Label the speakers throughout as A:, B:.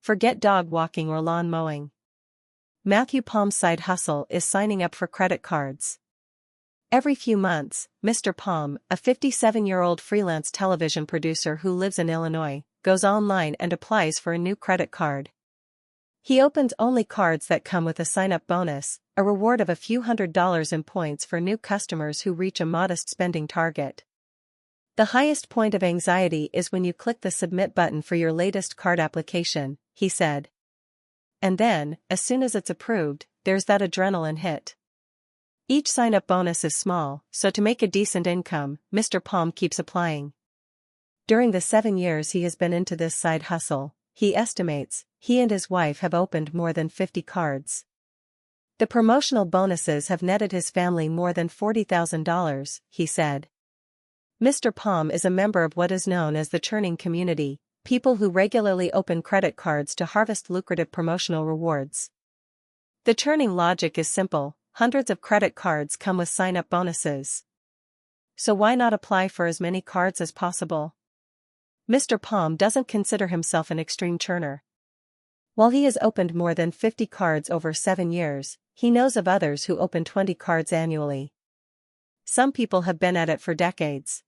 A: Forget dog walking or lawn mowing. Matthew Palm's side hustle is signing up for credit cards. Every few months, Mr. Palm, a 57-year-old freelance television producer who lives in Illinois, goes online and applies for a new credit card. He opens only cards that come with a sign-up bonus, a reward of a few $100s in points for new customers who reach a modest spending target. The highest point of anxiety is when you click the submit button for your latest card application, he said. And then, as soon as it's approved, there's that adrenaline hit. Each sign-up bonus is small, so to make a decent income, Mr. Palm keeps applying. During the 7 years he has been into this side hustle, he estimates, he and his wife have opened more than 50 cards. The promotional bonuses have netted his family more than $40,000, he said. Mr. Palm is a member of what is known as the churning community, people who regularly open credit cards to harvest lucrative promotional rewards. The churning logic is simple. Hundreds of credit cards come with sign-up bonuses. So why not apply for as many cards as possible? Mr. Palm doesn't consider himself an extreme churner. While he has opened more than 50 cards over 7 years, he knows of others who open 20 cards annually. Some people have been at it for decades.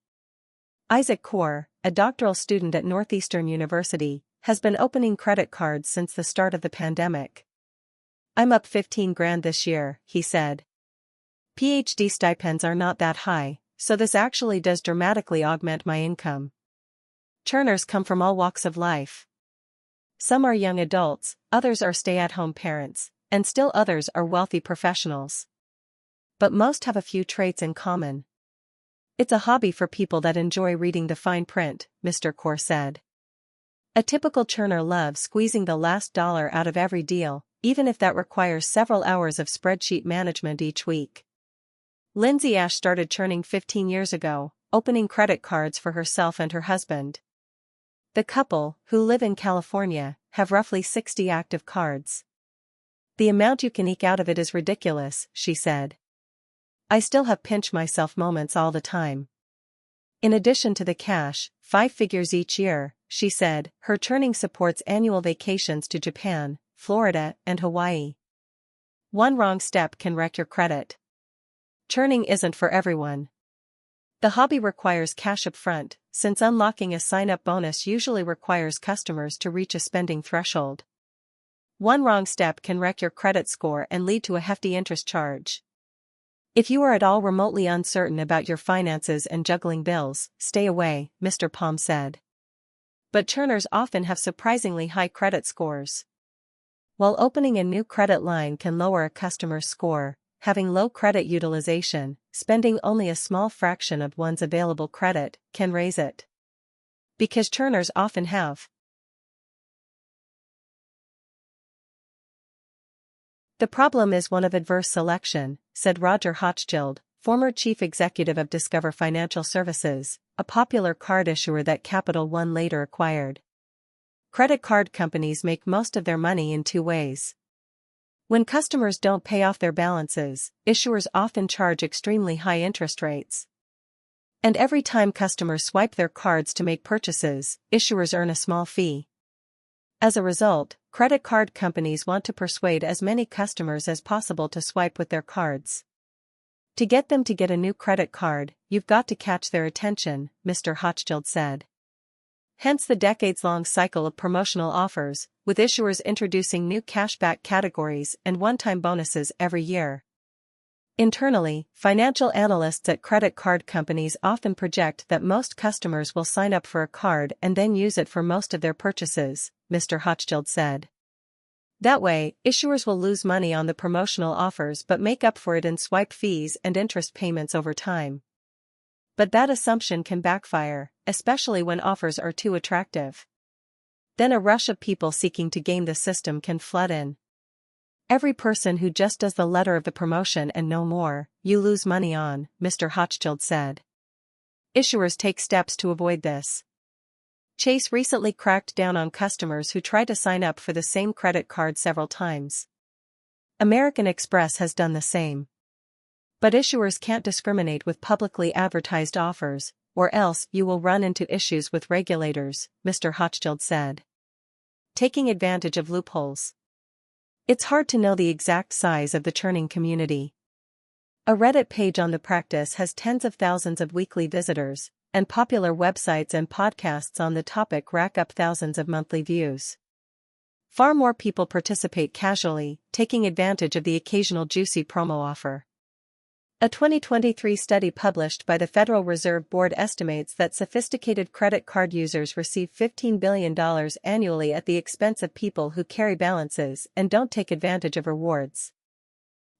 A: Isaac Kaur, a doctoral student at Northeastern University, has been opening credit cards since the start of the pandemic. I'm up 15 grand this year, he said. PhD stipends are not that high, so this actually does dramatically augment my income. Churners come from all walks of life. Some are young adults, others are stay-at-home parents, and still others are wealthy professionals. But most have a few traits in common. It's a hobby for people that enjoy reading the fine print, Mr. Kaur said. A typical churner loves squeezing the last dollar out of every deal, even if that requires several hours of spreadsheet management each week. Lindsay Ash started churning 15 years ago, opening credit cards for herself and her husband. The couple, who live in California, have roughly 60 active cards. The amount you can eke out of it is ridiculous, she said. I still have pinch myself moments all the time. In addition to the cash, 5 figures each year, she said, her churning supports annual vacations to Japan, Florida, and Hawaii. One wrong step can wreck your credit. Churning isn't for everyone. The hobby requires cash up front, since unlocking a sign-up bonus usually requires customers to reach a spending threshold. One wrong step can wreck your credit score and lead to a hefty interest charge. If you are at all remotely uncertain about your finances and juggling bills, stay away, Mr. Palm said. But churners often have surprisingly high credit scores. While opening a new credit line can lower a customer's score, having low credit utilization, spending only a small fraction of one's available credit, can raise it. Because churners often have. The problem is one of adverse selection, said Roger Hochschild, former chief executive of Discover Financial Services, a popular card issuer that Capital One later acquired. Credit card companies make most of their money in 2 ways. When customers don't pay off their balances, issuers often charge extremely high interest rates. And every time customers swipe their cards to make purchases, issuers earn a small fee. As a result, credit card companies want to persuade as many customers as possible to swipe with their cards. To get them to get a new credit card, you've got to catch their attention, Mr. Hochschild said. Hence the decades-long cycle of promotional offers, with issuers introducing new cashback categories and one-time bonuses every year. Internally, financial analysts at credit card companies often project that most customers will sign up for a card and then use it for most of their purchases, Mr. Hochschild said. That way, issuers will lose money on the promotional offers but make up for it in swipe fees and interest payments over time. But that assumption can backfire, especially when offers are too attractive. Then a rush of people seeking to game the system can flood in. Every person who just does the letter of the promotion and no more, you lose money on, Mr. Hochschild said. Issuers take steps to avoid this. Chase recently cracked down on customers who try to sign up for the same credit card several times. American Express has done the same. But issuers can't discriminate with publicly advertised offers, or else you will run into issues with regulators, Mr. Hochschild said. taking advantage of loopholes. It's hard to know the exact size of the churning community. A Reddit page on the practice has tens of thousands of weekly visitors, and popular websites and podcasts on the topic rack up thousands of monthly views. Far more people participate casually, taking advantage of the occasional juicy promo offer. A 2023 study published by the Federal Reserve Board estimates that sophisticated credit card users receive $15 billion annually at the expense of people who carry balances and don't take advantage of rewards.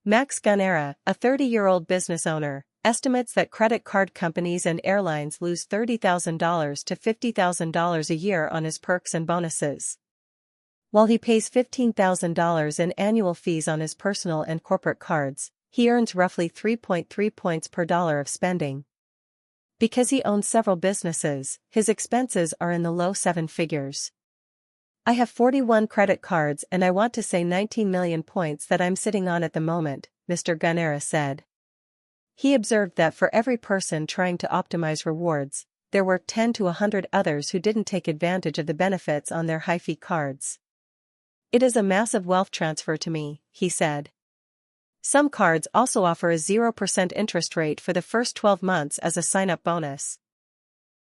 A: Max Gunera, a 30-year-old business owner, estimates that credit card companies and airlines lose $30,000 to $50,000 a year on his perks and bonuses. While he pays $15,000 in annual fees on his personal and corporate cards, he earns roughly 3.3 points per dollar of spending. Because he owns several businesses, his expenses are in the low seven figures. I have 41 credit cards and I want to say 19 million points that I'm sitting on at the moment, Mr. Gunera said. He observed that for every person trying to optimize rewards, there were 10 to 100 others who didn't take advantage of the benefits on their high-fee cards. It is a massive wealth transfer to me, he said. Some cards also offer a 0% interest rate for the first 12 months as a sign-up bonus.